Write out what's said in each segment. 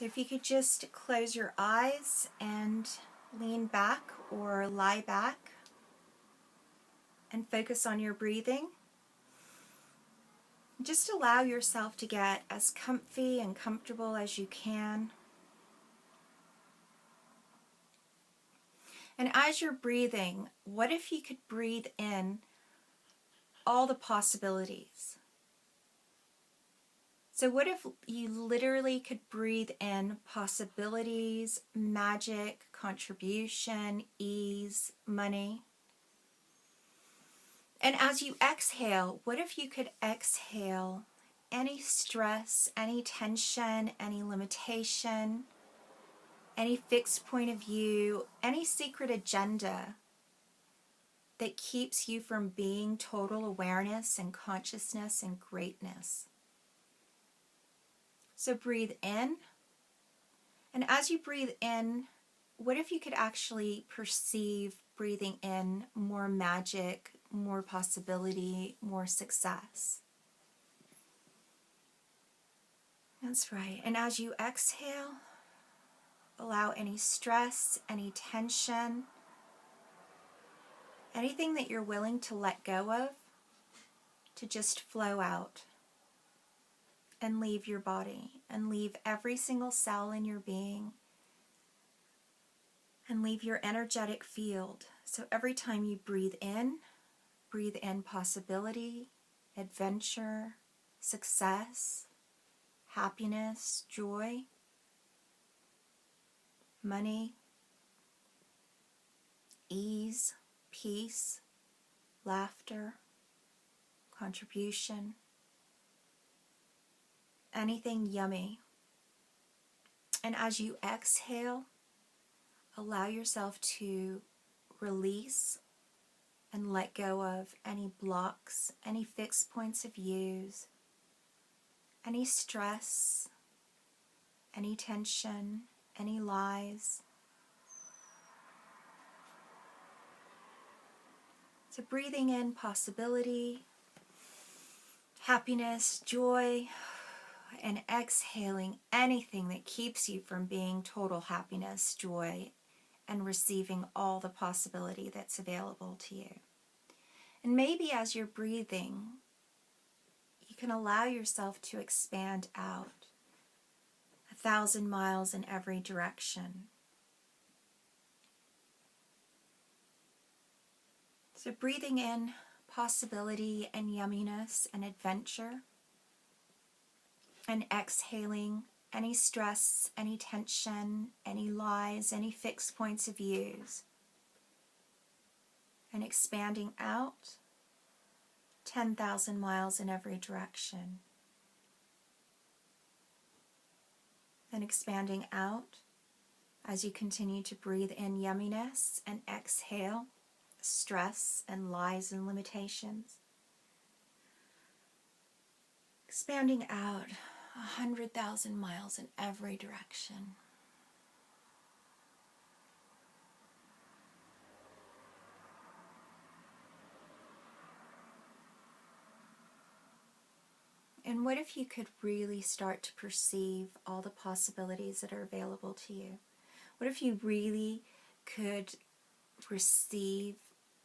So if you could just close your eyes and lean back or lie back and focus on your breathing. Just allow yourself to get as comfy and comfortable as you can. And as you're breathing, what if you could breathe in all the possibilities? So what if you literally could breathe in possibilities, magic, contribution, ease, money? And as you exhale, what if you could exhale any stress, any tension, any limitation, any fixed point of view, any secret agenda that keeps you from being total awareness and consciousness and greatness? So breathe in. And as you breathe in, what if you could actually perceive breathing in more magic, more possibility, more success? That's right. And as you exhale, allow any stress, any tension, anything that you're willing to let go of to just flow out and leave your body and leave every single cell in your being and leave your energetic field. So every time you breathe in possibility, adventure, success, happiness, joy, money, ease, peace, laughter, contribution, anything yummy. And as you exhale, allow yourself to release and let go of any blocks, any fixed points of views, any stress, any tension, any lies. So breathing in possibility, happiness, joy, and exhaling anything that keeps you from being total happiness, joy, and receiving all the possibility that's available to you. And maybe as you're breathing, you can allow yourself to expand out 1,000 miles in every direction. So breathing in possibility and yumminess and adventure, and exhaling any stress, any tension, any lies, any fixed points of views, and expanding out 10,000 miles in every direction. And expanding out as you continue to breathe in yumminess and exhale stress and lies and limitations. Expanding out 100,000 miles in every direction. And what if you could really start to perceive all the possibilities that are available to you? What if you really could receive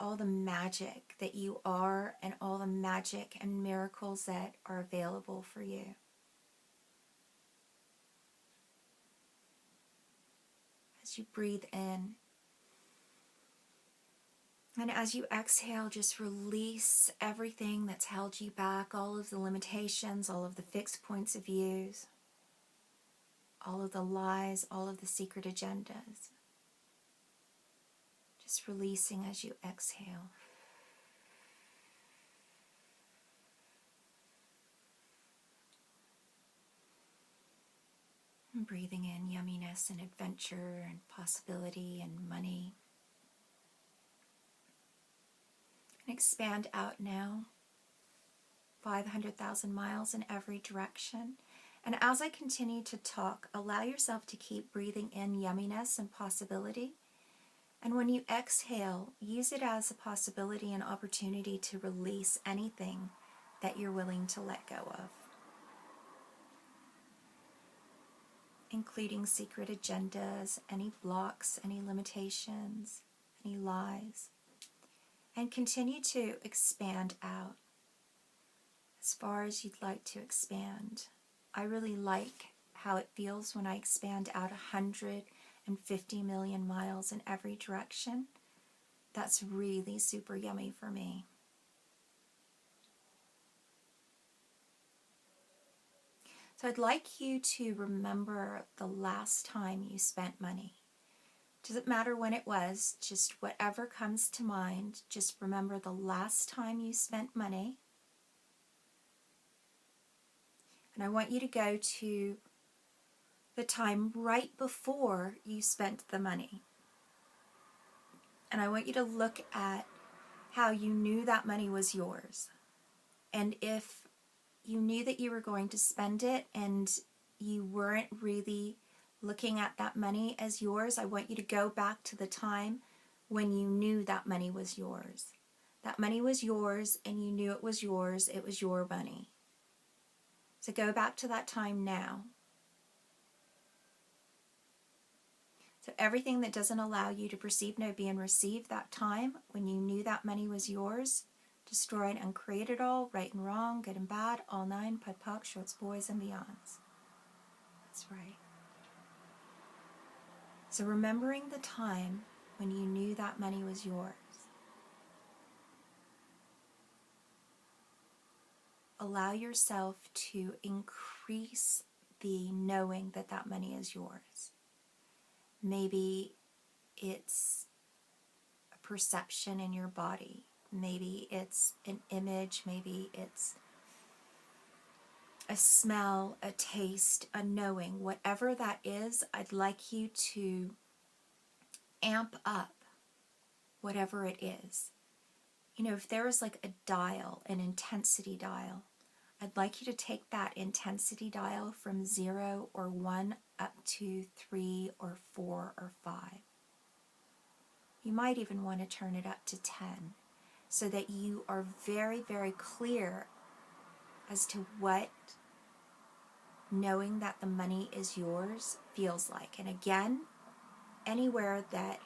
all the magic that you are and all the magic and miracles that are available for you? As you breathe in, and as you exhale, just release everything that's held you back, all of the limitations, all of the fixed points of views, all of the lies, all of the secret agendas. Just releasing as you exhale. And breathing in yumminess and adventure and possibility and money. And expand out now 500,000 miles in every direction. And as I continue to talk, allow yourself to keep breathing in yumminess and possibility. And when you exhale, use it as a possibility and opportunity to release anything that you're willing to let go of. including secret agendas, any blocks, any limitations, any lies. And continue to expand out as far as you'd like to expand. I really like how it feels when I expand out 150 million miles in every direction. That's really super yummy for me. So I'd like you to remember the last time you spent money. Doesn't matter when it was, just whatever comes to mind, just remember the last time you spent money. And I want you to go to the time right before you spent the money. And I want you to look at how you knew that money was yours. And if you knew that you were going to spend it and you weren't really looking at that money as yours, I want you to go back to the time when you knew that money was yours. That money was yours and you knew it was yours. It was your money. So go back to that time now. So everything that doesn't allow you to perceive, know, be, and receive that time when you knew that money was yours, destroy and uncreate it all, right and wrong, good and bad, all nine, POD, POC, shorts, boys, and beyonds. That's right. So remembering the time when you knew that money was yours, allow yourself to increase the knowing that that money is yours. Maybe it's a perception in your body. Maybe it's an image. Maybe it's a smell, a taste, a knowing. Whatever that is, I'd like you to amp up whatever it is. You know, if there is like a dial, an intensity dial, I'd like you to take that intensity dial from 0 or 1 up to 3 or 4 or 5. You might even want to turn it up to 10 so that you are very, very clear as to what knowing that the money is yours feels like. And again, anywhere that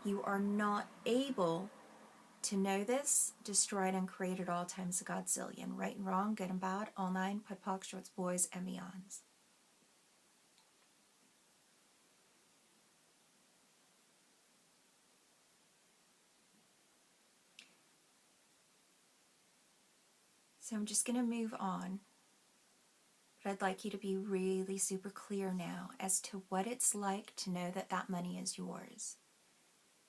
you are not able to know this, destroy it and create it all times a godzillion. Right and wrong, good and bad, all nine, POD, POC, shorts, boys, and beyonds. So I'm just going to move on. But I'd like you to be really super clear now as to what it's like to know that that money is yours.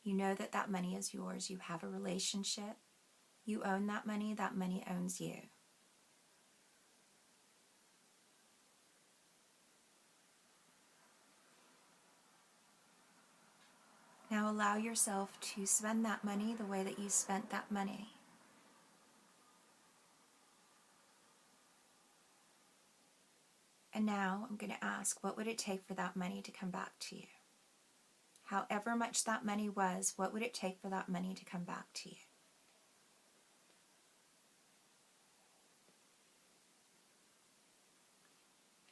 You know that that money is yours. You have a relationship. You own that money owns you. Now allow yourself to spend that money the way that you spent that money. And now I'm going to ask, what would it take for that money to come back to you? However much that money was, what would it take for that money to come back to you?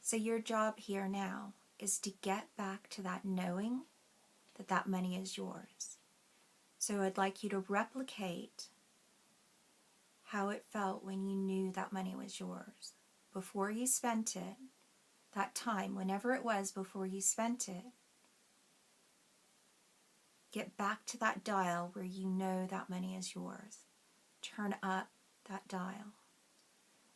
So your job here now is to get back to that knowing that that money is yours. So I'd like you to replicate how it felt when you knew that money was yours. Before you spent it, that time, whenever it was before you spent it, get back to that dial where you know that money is yours. Turn up that dial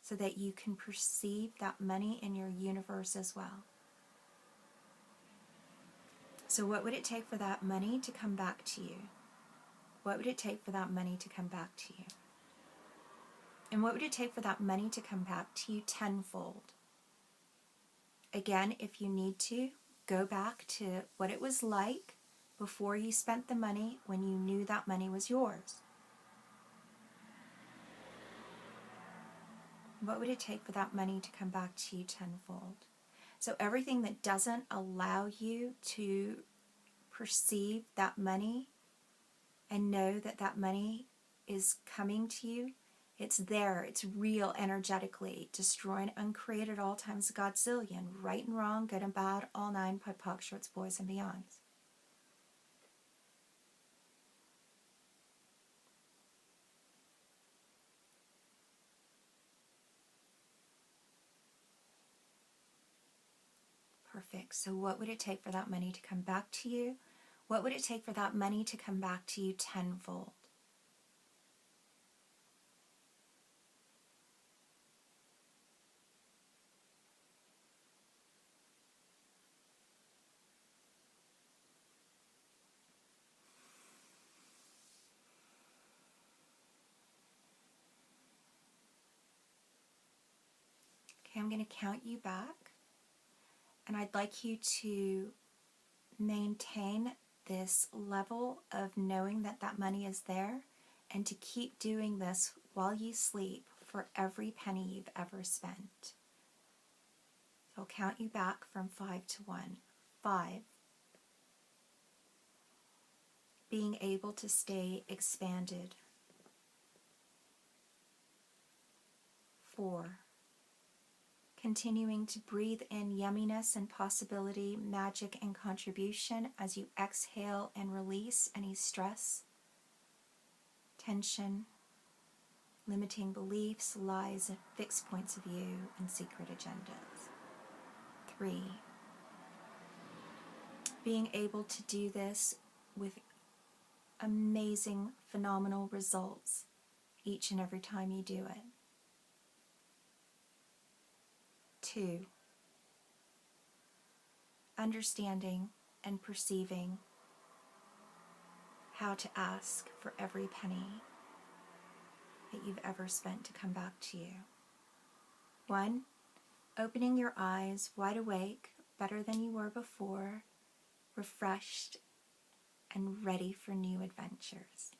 so that you can perceive that money in your universe as well. So what would it take for that money to come back to you? What would it take for that money to come back to you? And what would it take for that money to come back to you tenfold? Again, if you need to, go back to what it was like before you spent the money when you knew that money was yours. What would it take for that money to come back to you tenfold? So everything that doesn't allow you to perceive that money and know that that money is coming to you It's there. It's real energetically. Destroy and uncreate at all times a godzillion. Right and wrong, good and bad, all nine, POD, POC, shorts, boys, and beyonds. Perfect. So what would it take for that money to come back to you? What would it take for that money to come back to you tenfold? Okay, I'm going to count you back, and I'd like you to maintain this level of knowing that that money is there, and to keep doing this while you sleep for every penny you've ever spent. So I'll count you back from 5 to 1. 5. Being able to stay expanded. 4. Continuing to breathe in yumminess and possibility, magic and contribution as you exhale and release any stress, tension, limiting beliefs, lies, fixed points of view, and secret agendas. 3. Being able to do this with amazing, phenomenal results each and every time you do it. 2. Understanding and perceiving how to ask for every penny that you've ever spent to come back to you. 1. Opening your eyes wide awake, better than you were before, refreshed and ready for new adventures.